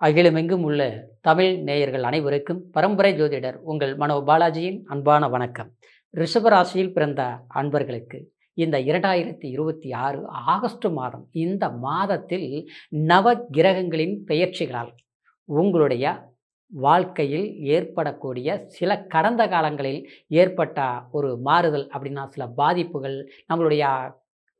அகிலமெங்கும் உள்ள தமிழ் நேயர்கள் அனைவருக்கும் பரம்பரை ஜோதிடர் உங்கள் மனோ பாலாஜியின் அன்பான வணக்கம். ரிஷபராசியில் பிறந்த அன்பர்களுக்கு இந்த 2026 ஆகஸ்ட் மாதம், இந்த மாதத்தில் நவ கிரகங்களின் பெயர்ச்சிகளால் உங்களுடைய வாழ்க்கையில் ஏற்படக்கூடிய சில கடந்த காலங்களில் ஏற்பட்ட ஒரு மாறுதல் அப்படின்னா சில பாதிப்புகள், நம்மளுடைய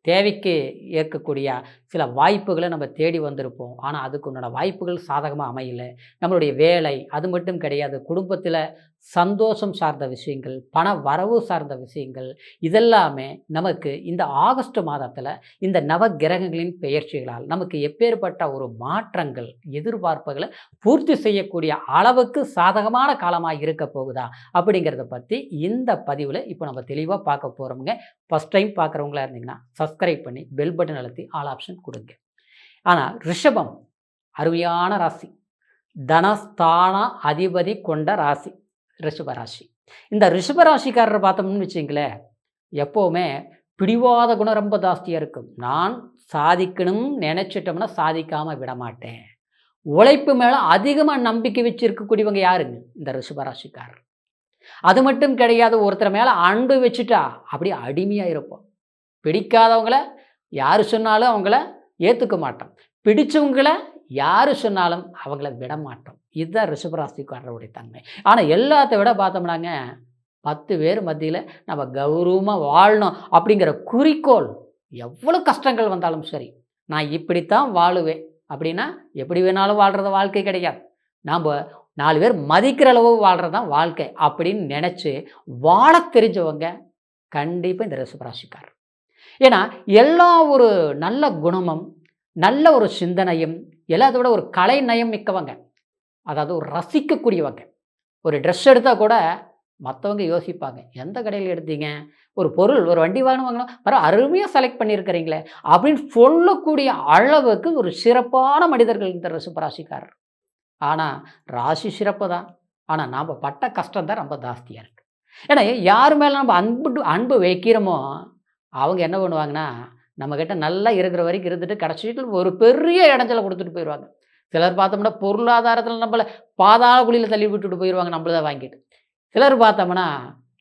தேவைக்கு ஏற்கக்கூடிய சில வாய்ப்புகளை நம்ம தேடி வந்திருப்போம். ஆனால் அதுக்கு உண்டான வாய்ப்புகள் சாதகமாக அமையல. நம்மளுடைய வேலை அது மட்டும் கிடையாது, குடும்பத்தில் சந்தோஷம் சார்ந்த விஷயங்கள், பண வரவு சார்ந்த விஷயங்கள், இதெல்லாமே நமக்கு இந்த ஆகஸ்ட் மாதத்தில் இந்த நவ கிரகங்களின் பெயர்ச்சிகளால் நமக்கு எப்பேற்பட்ட ஒரு மாற்றங்கள், எதிர்பார்ப்புகளை பூர்த்தி செய்யக்கூடிய அளவுக்கு சாதகமான காலமாக இருக்க போகுதா அப்படிங்கிறத பற்றி இந்த பதிவில் இப்போ நம்ம தெளிவாக பார்க்க போகிறோமுங்க. ஃபஸ்ட் டைம் பார்க்குறவங்களா இருந்தீங்கன்னா சப்ஸ்கிரைப் பண்ணி பெல் பட்டன் அழுத்தி ஆல் ஆப்ஷன் கொடுங்க. ஆனால் ரிஷபம் அருமையான ராசி, தனஸ்தான அதிபதி கொண்ட ராசி ரிஷபராசி. இந்த ரிஷபராசிக்காரர் பார்த்தோம்னு வச்சிங்களேன், எப்போவுமே பிடிவாத குணம் ரொம்ப ஜாஸ்தியாக இருக்கும். நான் சாதிக்கணும் நினச்சிட்டோம்னா சாதிக்காமல் விட மாட்டேன். உழைப்பு மேலே அதிகமாக நம்பிக்கை வச்சுருக்கக்கூடியவங்க யாருங்க? இந்த ரிஷபராசிக்காரர். அது மட்டும் கிடையாது, ஒருத்தர் மேலே அன்பு வச்சுட்டா அப்படியே அடிமையாக இருப்போம். பிடிக்காதவங்கள யார் சொன்னாலும் அவங்கள ஏற்றுக்க மாட்டோம், பிடிச்சவங்களை யார் சொன்னாலும் அவங்கள விட மாட்டோம். இதுதான் ரிஷபராசிக்காரருடைய தன்மை. ஆனால் எல்லாத்த விட பார்த்தோம்னாங்க, 10 பேர் மத்தியில் நம்ம கௌரவமாக வாழணும் அப்படிங்கிற குறிக்கோள், எவ்வளோ கஷ்டங்கள் வந்தாலும் சரி நான் இப்படித்தான் வாழுவேன் அப்படின்னா எப்படி வேணாலும் வாழ்கிறத வாழ்க்கை கிடையாது. நாம் 4 பேர் மதிக்கிற அளவு வாழ்கிறது தான் வாழ்க்கை அப்படின்னு நினச்சி வாழ தெரிஞ்சவங்க கண்டிப்பாக இந்த ரிஷபராசிக்காரர். ஏன்னா எல்லா ஒரு நல்ல குணமும், நல்ல ஒரு சிந்தனையும், எல்லாத்தோட ஒரு கலை நயம் மிக்கவங்க. அதாவது ஒரு ரசிக்கக்கூடியவங்க. ஒரு ட்ரெஸ் எடுத்தால் கூட மற்றவங்க யோசிப்பாங்க, எந்த கடையில் எடுத்தீங்க, ஒரு பொருள் ஒரு வண்டி வாங்கினா பரவாயில்ல அருமையாக செலக்ட் பண்ணியிருக்கிறீங்களே அப்படின்னு சொல்லக்கூடிய அளவுக்கு ஒரு சிறப்பான மனிதர்கள் இந்த ரிஷபராசிக்காரர். ஆனால் ராசி சிறப்பு தான், ஆனால் நாம் பட்ட கஷ்டம் தான் ரொம்ப ஜாஸ்தியாக இருக்குது. ஏன்னா யார் மேலே நம்ம அன்பு வைக்கிறோமோ அவங்க என்ன பண்ணுவாங்கன்னா, நம்மக்கிட்ட நல்லா இருக்கிற வரைக்கும் இருந்துட்டு கடைசியில் ஒரு பெரிய இடைஞ்சலை கொடுத்துட்டு போயிடுவாங்க. சிலர் பார்த்தோம்னா பொருளாதாரத்தில் நம்மளை பாதாள குழியில் தள்ளி விட்டுட்டு போயிடுவாங்க நம்மளதை வாங்கிட்டு. சிலர் பார்த்தோம்னா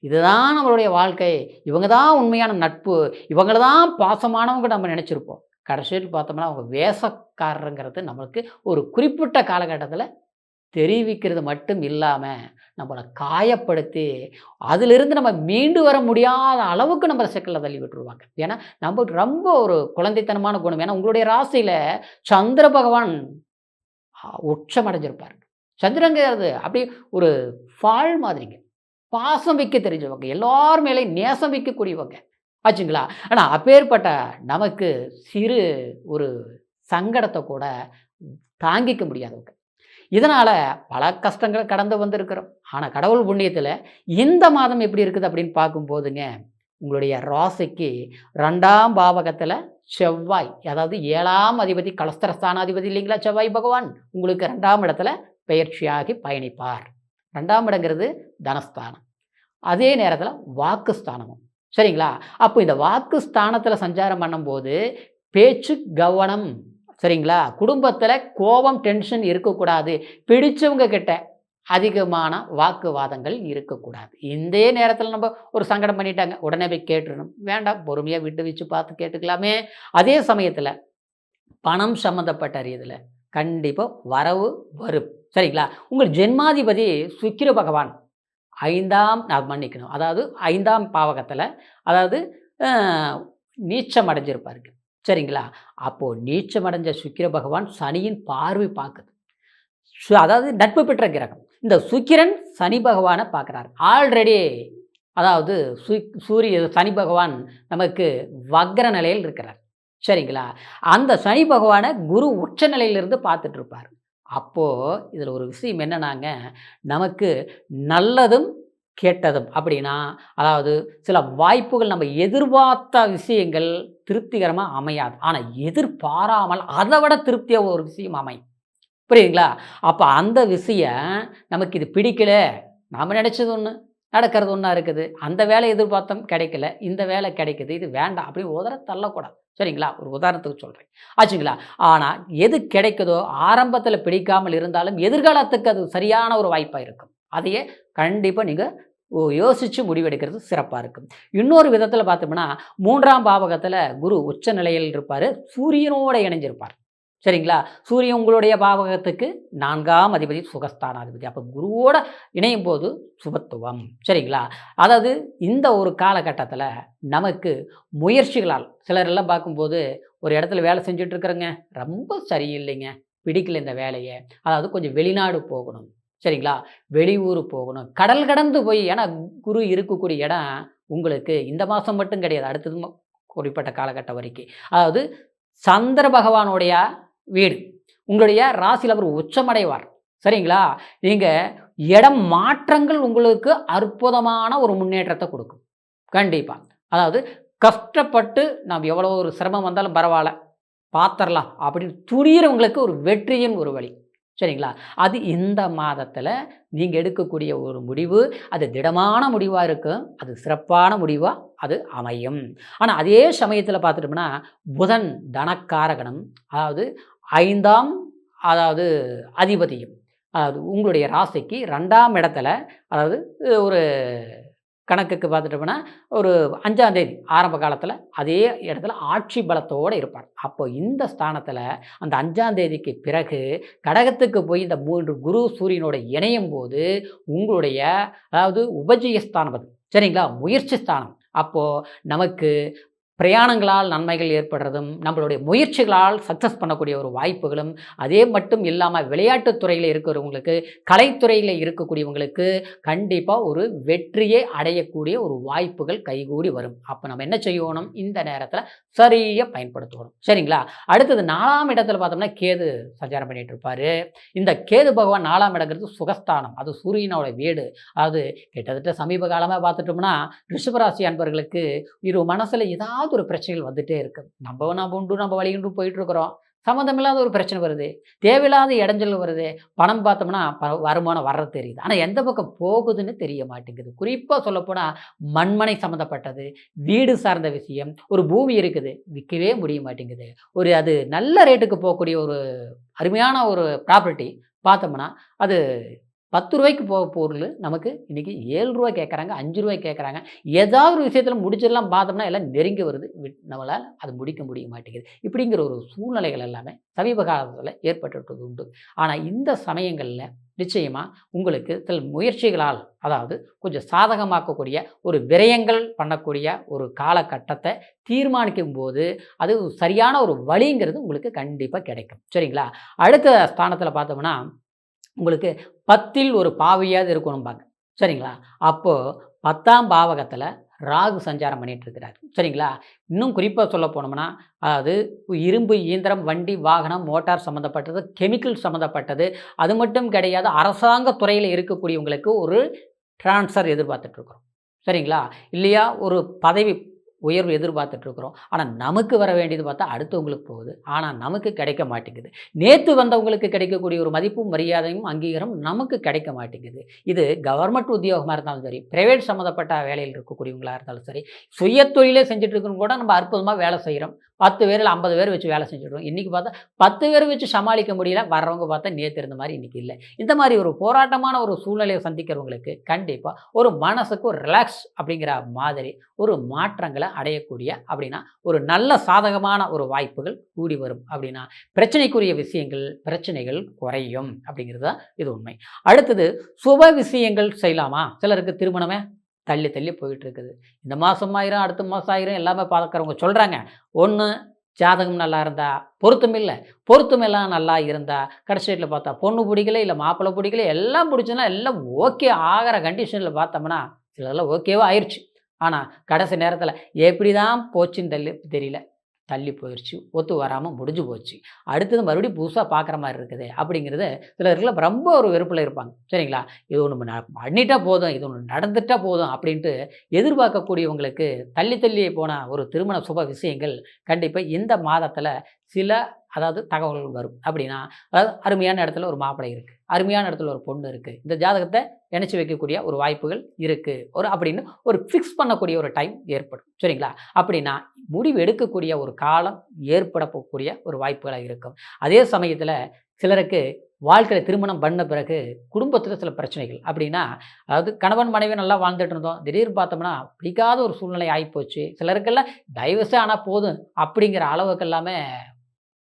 இதுதான் நம்மளுடைய வாழ்க்கை, இவங்க தான் உண்மையான நட்பு, இவங்கள தான் பாசமானவங்க நம்ம நினச்சிருப்போம். கடைசியில் பார்த்தோம்னா அவங்க வேஷக்காரருங்கிறது நம்மளுக்கு ஒரு குறிப்பிட்ட காலகட்டத்தில் தெரிவிக்கிறது மட்டும் இல்லாமல் நம்மளை காயப்படுத்தி அதிலிருந்து நம்ம மீண்டு வர முடியாத அளவுக்கு நம்ம சிக்கலில் தள்ளி விட்டுருவாங்க. ஏன்னா நம்ம ரொம்ப ஒரு குழந்தைத்தனமான குணம். ஏன்னா உங்களுடைய ராசியில் சந்திர பகவான் உச்சம் அடைஞ்சிருப்பார். சந்திரங்கிறது அப்படி ஒரு ஃபால் மாதிரிங்க, பாசம் வைக்க தெரிஞ்சவங்க, எல்லார் மேலேயும் நேசம் வைக்கக்கூடியவங்க ஆச்சுங்களா. ஆனால் அப்பேற்பட்ட நமக்கு சிறு ஒரு சங்கடத்தை கூட தாங்கிக்க முடியாதவங்க. இதனால் பல கஷ்டங்களை கடந்து வந்திருக்கிறோம். ஆனால் கடவுள் புண்ணியத்தில் இந்த மாதம் எப்படி இருக்குது அப்படின்னு பார்க்கும்போதுங்க, உங்களுடைய ராசிக்கு 2ஆம் பாவகத்தில் செவ்வாய், அதாவது 7ஆம் அதிபதி, கலஸ்திரஸ்தானாதிபதி இல்லைங்களா செவ்வாய் பகவான், உங்களுக்கு 2ஆம் இடத்துல பெயர்ச்சியாகி பயணிப்பார். 2ஆம் இடங்கிறது தனஸ்தானம், அதே நேரத்தில் வாக்குஸ்தானமும் சரிங்களா. அப்போ இந்த வாக்குஸ்தானத்தில் சஞ்சாரம் பண்ணும்போது பேச்சு கவனம் சரிங்களா. குடும்பத்தில் கோபம் டென்ஷன் இருக்கக்கூடாது, பிடிச்சவங்க கிட்ட அதிகமான வாக்குவாதங்கள் இருக்கக்கூடாது. இந்த நேரத்தில் நம்ம ஒரு சங்கடம் பண்ணிட்டாங்க உடனே போய் கேட்டுடணும், வேண்டாம், பொறுமையாக விட்டு வச்சு பார்த்து கேட்டுக்கலாமே. அதே சமயத்தில் பணம் சம்மந்தப்பட்ட ரீதியில் கண்டிப்பாக வரவு வரும் சரிங்களா. உங்கள் ஜென்மாதிபதி சுக்கிர பகவான் 5ஆம் மன்னிக்கணும், அதாவது 5ஆம் பாவகத்தில், அதாவது நீச்சம் அடைஞ்சிருப்பாருங்க சரிங்களா. அப்போது நீச்சமடைஞ்ச சுக்கிர பகவான் சனியின் பார்வை பார்க்குது. அதாவது நட்பு பெற்ற கிரகம் இந்த சுக்கிரன் சனி பகவானை பார்க்குறாரு ஆல்ரெடி. அதாவது சனி பகவான் நமக்கு வக்ர நிலையில் இருக்கிறார் சரிங்களா. அந்த சனி பகவானை குரு உச்ச நிலையிலிருந்து பார்த்துட்டு இருப்பார். அப்போது இதில் ஒரு விஷயம் என்னன்னாங்க, நமக்கு நல்லதும் கெட்டதும் அப்படின்னா, அதாவது சில வாய்ப்புகள் நம்ம எதிர்பார்த்த விஷயங்கள் திருப்திகரமாக அமையாது, ஆனால் எதிர்பாராமல் அதை விட திருப்தியாக ஒரு விஷயம் அமையும், புரியுதுங்களா. அப்போ அந்த விஷயம் நமக்கு இது பிடிக்கல, நாம் நினச்சது ஒன்று நடக்கிறது ஒன்றா இருக்குது. அந்த வேலை எதிர்பார்த்தோம் கிடைக்கல. இந்த வேலை கிடைக்குது. இது வேண்டாம் அப்படின்னு உதற தள்ளக்கூடாது. சரிங்களா? ஒரு உதாரணத்துக்கு சொல்றேன். ஆச்சுங்களா? ஆனா எது கிடைக்குதோ ஆரம்பத்தில பிடிக்காமல் இருந்தாலும் எதிர்காலத்துக்கு அது சரியான ஒரு வாய்ப்பா இருக்கும். அதையே கண்டிப்பா நீங்க யோசிச்சு முடிவெடுக்கிறது சிறப்பா இருக்கும். இன்னொரு விதத்தில பார்த்தோம்னா 3ஆம் பாவகத்தில குரு உச்ச நிலையில் இருப்பாரு. சூரியனோட இணைஞ்சிருப்பார். சரிங்களா? சூரியன் உங்களுடைய பாவகத்துக்கு 4ஆம் அதிபதி, சுகஸ்தானாதிபதி. அப்ப குருவோட இணையும்போது சுபத்துவம். சரிங்களா? அதாவது இந்த ஒரு காலகட்டத்தில நமக்கு முயற்சிகளால் சிலரெல்லாம் பார்க்கும்போது, ஒரு இடத்துல வேலை செஞ்சுட்டு இருக்கிறேங்க, ரொம்ப சரியில்லைங்க, பிடிக்கல இந்த வேலைய. அதாவது கொஞ்சம் வெளிநாடு போகணும். சரிங்களா? வெளியூர் போகணும். கடல் கடந்து போய் ஏன்னா குரு இருக்கக்கூடிய இடம் உங்களுக்கு இந்த மாசம் மட்டும் கிடையாது. அடுத்தது குறிப்பிட்ட காலகட்டம் வரைக்கும். அதாவது சந்திர பகவானுடைய வீடு. உங்களுடைய ராசியில அவர் உச்சமடைவார். சரிங்களா? நீங்க இடம் மாற்றங்கள் உங்களுக்கு அற்புதமான ஒரு முன்னேற்றத்த குடுக்கும். கண்டிப்பா. அதாவது கஷ்டப்பட்டு நாம் எவ்வளோ ஒரு சிரமம் வந்தாலும் பரவால்ல, பாத்துரலாம் அப்படின்னு துணியிறவங்களுக்கு ஒரு வெற்றியின் ஒரு வழி. சரிங்களா? அது இந்த மாதத்தில நீங்க எடுக்கக்கூடிய ஒரு முடிவு, அது திடமான முடிவா இருக்கும். அது சிறப்பான முடிவா அது அமையும். ஆனா அதே சமயத்தில பார்த்துட்டோம்னா, புதன் தனக்காரகனும், அதாவது 5ஆம் அதாவது அதிபதியும். அதாவது உங்களுடைய ராசிக்கு 2ஆம் இடத்துல, அதாவது ஒரு கணக்குக்கு பார்த்துட்டோம்னா, ஒரு 5ஆம் தேதி ஆரம்ப காலத்தில அதே இடத்துல ஆட்சி பலத்தோட இருப்பார். அப்போ இந்த ஸ்தானத்தில அந்த 5ஆம் தேதிக்கு பிறகு கடகத்துக்கு போய் இந்த 3 குரு, சூரியனோட இணையும்போது, உங்களுடைய அதாவது உபஜயஸ்தானம் அது. சரிங்களா? முயற்சி ஸ்தானம். அப்போ நமக்கு பிரயாணங்களால் நன்மைகள் ஏற்படுறதும், நம்மளுடைய முயற்சிகளால் சக்சஸ் பண்ணக்கூடிய ஒரு வாய்ப்புகளும், அதே மட்டும் இல்லாம விளையாட்டுத் துறையில இருக்கிறவங்களுக்கு, கலைத்துறையில இருக்கக்கூடியவங்களுக்கு கண்டிப்பா ஒரு வெற்றியை அடையக்கூடிய ஒரு வாய்ப்புகள் கைகூடி வரும். அப்ப நம்ம என்ன செய்யணும்? இந்த நேரத்தில சரியா பயன்படுத்தணும். சரிங்களா? அடுத்தது 4ஆம் இடத்துல பார்த்தோம்னா, கேது சஞ்சாரம் பண்ணிட்டு இருப்பாரு. இந்த கேது பகவான் 4ஆம் இடங்கிறது சுகஸ்தானம். அது சூரியனோட வீடு. அதாவது கிட்டத்தட்ட சமீப காலமா பார்த்துட்டோம்னா, ரிஷபராசி அன்பர்களுக்கு மனசுல ஏதாவது ஒரு பிரச்சனைகள் வந்துட்டே இருக்கு. நம்ம உண்டு, நம்ம வழி உண்டு போயிட்டுருக்குறோம். சம்மந்தமில்லாத ஒரு பிரச்சனை வருது. தேவையில்லாத இடைஞ்சல் வருது. பணம் பார்த்தோம்னா, வருமானம் வர்றது தெரியுது. ஆனா எந்த பக்கம் போகுதுன்னு தெரிய மாட்டேங்குது. குறிப்பா சொல்லப்போனா, மண்மனை சம்மந்தப்பட்டது, வீடு சார்ந்த விஷயம், ஒரு பூமி இருக்குது. விக்கவே முடிய மாட்டேங்குது. அது நல்ல ரேட்டுக்கு போகக்கூடிய ஒரு அருமையான ஒரு ப்ராப்பர்ட்டி பார்த்தோம்னா, அது ரூ. 10 போக பொருளு நமக்கு இன்னைக்கு ரூ. 7 கேட்குறாங்க, ரூ. 5 கேட்குறாங்க. ஏதாவது ஒரு விஷயத்தில முடிச்சிடலாம் பார்த்தோம்னா, எல்லாம் நெருங்கி வருது. நம்மளால அது முடிக்க முடிய மாட்டேங்குது. இப்படிங்கிற ஒரு சூழ்நிலைகள் எல்லாமே சமீப காலத்தில ஏற்பட்டுட்டு உண்டு. ஆனா இந்த சமயங்கள்ல நிச்சயமா உங்களுக்கு சில முயற்சிகளால், அதாவது கொஞ்சம் சாதகமாக்கக்கூடிய ஒரு விரயங்கள் பண்ணக்கூடிய ஒரு காலகட்டத்த தீர்மானிக்கும்போது, அது சரியான ஒரு வழிங்கிறது உங்களுக்கு கண்டிப்பா கிடைக்கும். சரிங்களா? அடுத்த ஸ்தானத்தில பார்த்தோம்னா உங்களுக்கு 10ல் ஒரு பாவியாவது இருக்கணும்பாங்க. சரிங்களா? அப்போ 10ஆம் பாவகத்தில ராகு சஞ்சாரம் பண்ணிட்டு இருக்கிறார். சரிங்களா? இன்னும் குறிப்பா சொல்ல போனோம்னா, அதாவது இரும்பு, இயந்திரம், வண்டி, வாகனம், மோட்டார் சம்மந்தப்பட்டது, கெமிக்கல் சம்மந்தப்பட்டது, அது மட்டும் கிடையாது. அரசாங்க துறையில இருக்கக்கூடியவங்களுக்கு ஒரு ட்ரான்ஸ்ஃபர் எதிர்பார்த்துட்டு இருக்கிறோம். சரிங்களா? இல்லையா ஒரு பதவி உயர்வு எதிர்பார்த்துட்டு இருக்கிறோம். ஆனா நமக்கு வர வேண்டியது பார்த்தா அடுத்தவங்களுக்கு போகுது. ஆனா நமக்கு கிடைக்க மாட்டேங்குது. நேத்து வந்தவங்களுக்கு கிடைக்கக்கூடிய ஒரு மதிப்பும், மரியாதையும், அங்கீகாரம் நமக்கு கிடைக்க மாட்டேங்குது. இது கவர்மெண்ட் உத்தியோகமா இருந்தாலும் சரி, பிரைவேட் சம்மந்தப்பட்ட வேலையில் இருக்கக்கூடியவங்களா இருந்தாலும் சரி, சுயதொழிலே செஞ்சுட்டு இருக்கவங்க கூட நம்ம அற்புதமா வேலை செய்றோம். 10 பேர் இல்ல 50 பேர் வச்சு வேலை செஞ்சுட்றோம். இன்னைக்கு பார்த்தா 10 பேர் வச்சு சமாளிக்க முடியல. வர்றவங்க பார்த்தா நேத்து இருந்த மாரி இன்னைக்கு இல்ல. இந்த மாரி ஒரு போராட்டமான ஒரு சூழ்நிலைய சந்திக்கிறவங்களுக்கு கண்டிப்பா ஒரு மனசுக்கு ஒரு ரிலாக்ஸ் அப்படிங்கிற மாதிரி ஒரு மாற்றங்கள அடையக்கூடிய அப்படின்னா, ஒரு நல்ல சாதகமான ஒரு வாய்ப்புகள் கூடி வரும் அப்படின்னா, பிரச்சனைக்குரிய விஷயங்கள், பிரச்சனைகள் குறையும் அப்படிங்கிறது தான் இது உண்மை. அடுத்தது சுப விஷயங்கள் செய்யலாமா? சிலருக்கு திருமணமே தள்ளி தள்ளி போயிட்டு இருக்குது. இந்த மாசம் ஆயிரும், அடுத்த மாசம் ஆயிரும் எல்லாமே பார்க்குறவங்க சொல்றாங்க. ஒண்ணு ஜாதகம் நல்லா இருந்தா பொருத்தம் இல்ல. பொருத்தம் எல்லாம் நல்லா இருந்தா, கடைசி டேட்ல பார்த்தா பொண்ணு புடிக்கல, இல்ல மாப்பிள்ளை புடிக்கல, எல்லாம் புடிச்சுதுன்னா எல்லாம் ஓகே ஆகுற கண்டிஷன்ல பார்த்தோம்னா, சிலதெல்லாம் ஓகேவா ஆயிருச்சு. ஆனா, கடைசி நேரத்தில எப்படிதான் போச்சுன்னு தெரியல. தள்ளி போயிருச்சு. ஒத்து வராம முடிஞ்சு போச்சு. அடுத்தது மறுபடியும் புதுசா பார்க்குற மாரி இருக்குதே! அப்படிங்கிறது சிலருக்குலாம் ரொம்ப ஒரு வெறுப்புல இருப்பாங்க. சரிங்களா? இது ஒண்ணு பண்ணிட்டா போதும், இது ஒண்ணு நடந்துட்டா போதும் அப்படின்ட்டு எதிர்பார்க்கக்கூடியவங்களுக்கு தள்ளி தள்ளி போன ஒரு திருமண சுப விஷயங்கள் கண்டிப்பா இந்த மாதத்தில சில அதாவது தகவல்கள் வரும். அப்படின்னா, அதாவது அருமையான இடத்துல ஒரு மாப்பிள்ளை இருக்கு. அருமையான இடத்துல ஒரு பொண்ணு இருக்கு. இந்த ஜாதகத்த இணைச்சு வைக்கக்கூடிய ஒரு வாய்ப்புகள் இருக்கு. அப்படின்னு ஒரு ஃபிக்ஸ் பண்ணக்கூடிய ஒரு டைம் ஏற்படும். சரிங்களா? அப்படின்னா, முடிவு எடுக்கக்கூடிய ஒரு காலம் ஏற்பட போகக்கூடிய ஒரு வாய்ப்புகளா இருக்கும். அதே சமயத்துல சிலருக்கு வாழ்க்கையில திருமணம் பண்ண பிறகு குடும்பத்தில சில பிரச்சனைகள். அப்படின்னா, அதாவது கணவன், மனைவி நல்லா வாழ்ந்துட்டு இருந்தோம். திடீர்னு பார்த்தோம்னா, பிடிக்காத ஒரு சூழ்நிலை ஆயிப்போச்சு. சிலருக்கெல்லாம் டைவர்ஸே ஆனா போதும் அப்படிங்கிற அளவுக்கு எல்லாமே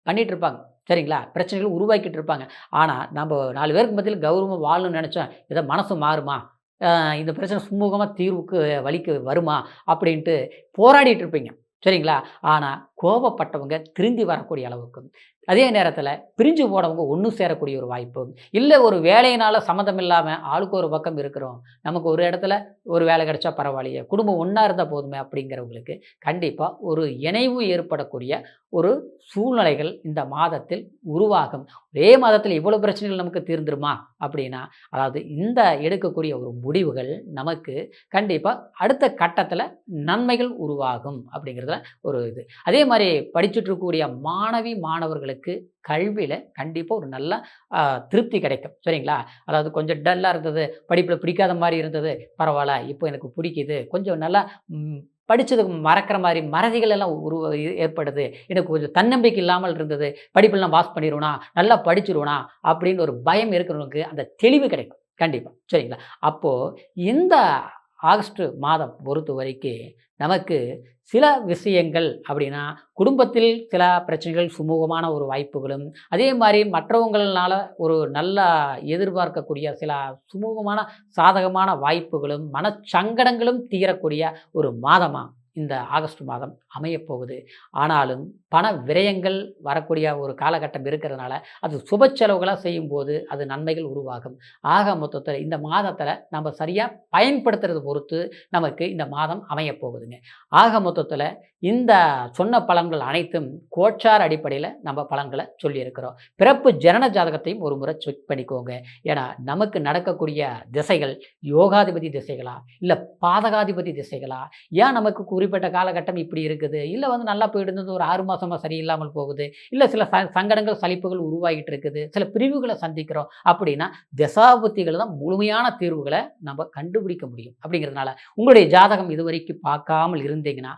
பண்ணிட்டு இருப்பாங்க. சரிங்களா? பிரச்சனைகள் உருவாக்கிட்டு இருப்பாங்க. ஆனா, நம்ப 4 பேருக்கு மத்தியில கௌரவமா வாழணும்னு நெனச்சா, ஏதோ மனசு மாறுமா? அ இந்த பிரச்சனை சுமூகமா தீர்வுக்கு வழிக்கு வருமா? அப்படின்ட்டு போராடிட்டு இருப்பீங்க. சரிங்களா? ஆனா, கோபப்பட்டவங்க திருந்தி வரக்கூடிய அளவுக்கும், அதே நேரத்தில பிரிஞ்சு போனவங்க ஒண்ணு சேரக்கூடிய ஒரு வாய்ப்பும், இல்ல ஒரு வேலையினால சம்மந்தம் இல்லாம ஆளுக்கு ஒரு பக்கம் இருக்கிறோம். நமக்கு ஒரு இடத்துல ஒரு வேலை கிடைச்சா பரவாயில்லையே, குடும்பம் ஒண்ணா இருந்தா போதுமே அப்படிங்கிறவங்களுக்கு, கண்டிப்பா ஒரு இணைவு ஏற்படக்கூடிய ஒரு சூழ்நிலைகள் இந்த மாதத்தில் உருவாகும். ஒரே மாதத்தில இவ்வளவு பிரச்சனைகள் நமக்கு தீர்ந்துருமா? அப்படின்னா, அதாவது இந்த எடுக்கக்கூடிய ஒரு முடிவுகள் நமக்கு கண்டிப்பா அடுத்த கட்டத்தில நன்மைகள் உருவாகும் அப்படிங்கிறதுல ஒரு இது. அதே மாரி படிச்சுட்டு இருக்கக்கூடிய மாணவி, மாணவர்களுக்கு கல்வியில கண்டிப்பா ஒரு நல்ல அ திருப்தி கிடைக்கும். சரிங்களா? அதாவது கொஞ்சம் டல்லா இருந்தது, படிப்புல பிடிக்காத மாரி இருந்தது, பரவால்ல இப்போ எனக்கு பிடிக்குது. கொஞ்சம் நல்லா ம் படிச்சது மறக்கிற மாரி மறதிகள் எல்லாம் ஏற்படுது. எனக்கு கொஞ்சம் தன்னம்பிக்கை இல்லாமல் இருந்தது. படிப்புல நான் பாஸ் பண்ணிருவேனா? நல்லா படிச்சுருவேனா? அப்படின்னு ஒரு பயம் இருக்கிறவங்களுக்கு அந்த தெளிவு கிடைக்கும். கண்டிப்பா. சரிங்களா? அப்போ இந்த ஆகஸ்ட் மாதம் பொறுத்தவரைக்கு நமக்கு சில விஷயங்கள் அப்படின்னா, குடும்பத்தில் சில பிரச்சனைகள் சுமூகமான ஒரு வாய்ப்புகளும், அதே மாரி மற்றவங்கள்னால ஒரு நல்ல எதிர்பார்க்கக்கூடிய சில சுமூகமான, சாதகமான வாய்ப்புகளும், மனச்சங்கடங்களும் தீரக்கூடிய ஒரு மாதமா இந்த ஆகஸ்ட் மாதம் அமையப்போகுது. ஆனாலும் பண விரயங்கள் வரக்கூடிய ஒரு காலகட்டம் இருக்கிறதுனால, அது சுப செலவுகளா செய்யும்போது அது நன்மைகள் உருவாகும். ஆக மொத்தத்தில இந்த மாதத்தில நம்ம சரியா பயன்படுத்துறத பொறுத்து நமக்கு இந்த மாதம் அமையப்போகுதுங்க. ஆக மொத்தத்தில இந்த சொன்ன பலன்கள் அனைத்தும் கோச்சார் அடிப்படையில நம்ம பலன்கள சொல்லியிருக்கிறோம். பிறப்பு ஜனன ஜாதகத்தையும் ஒரு முறை செக் பண்ணிக்கோங்க. ஏன்னா, நமக்கு நடக்கக்கூடிய திசைகள் யோகாதிபதி திசைகளா? இல்ல பாதகாதிபதி திசைகளா? ஏன் நமக்கு குறிப்பிட்ட காலகட்டம் இப்படி இருக்குது? இல்ல வந்து நல்லா போயிட்டு இருந்தது ஒரு 6 மாசமா சரியில்லாமல் போகுது. இல்ல சில சங்கடங்கள், சலிப்புகள் உருவாகிட்டு இருக்குது. சில பிரிவுகள சந்திக்கிறோம். அப்படின்னா, திசாபுத்திகள் தான் முழுமையான தீர்வுகள நம்ம கண்டுபிடிக்க முடியும். அப்படிங்கிறதுனால, உங்களுடைய ஜாதகம் இதுவரைக்கும் பார்க்காமல் இருந்தீங்கன்னா,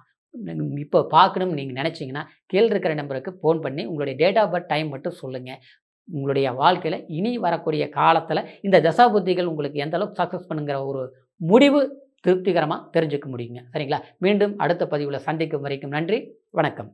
இப்போ பார்க்கணும்னு நீங்க நெனச்சீங்கன்னா, கீழ இருக்கிற நம்பருக்கு ஃபோன் பண்ணி உங்களுடைய டேட் ஆஃப் பர்த் டைம் மட்டும் சொல்லுங்க. உங்களுடைய வாழ்க்கையில இனி வரக்கூடிய காலத்தில இந்த தசாபுத்திகள் உங்களுக்கு எந்த அளவுக்கு சக்சஸ் பண்ணுங்கிற ஒரு முடிவு திருப்திகரமா தெரிஞ்சுக்க முடியுங்க. சரிங்களா? மீண்டும் அடுத்த பதிவுல சந்திக்கும் வரைக்கும் நன்றி. வணக்கம்.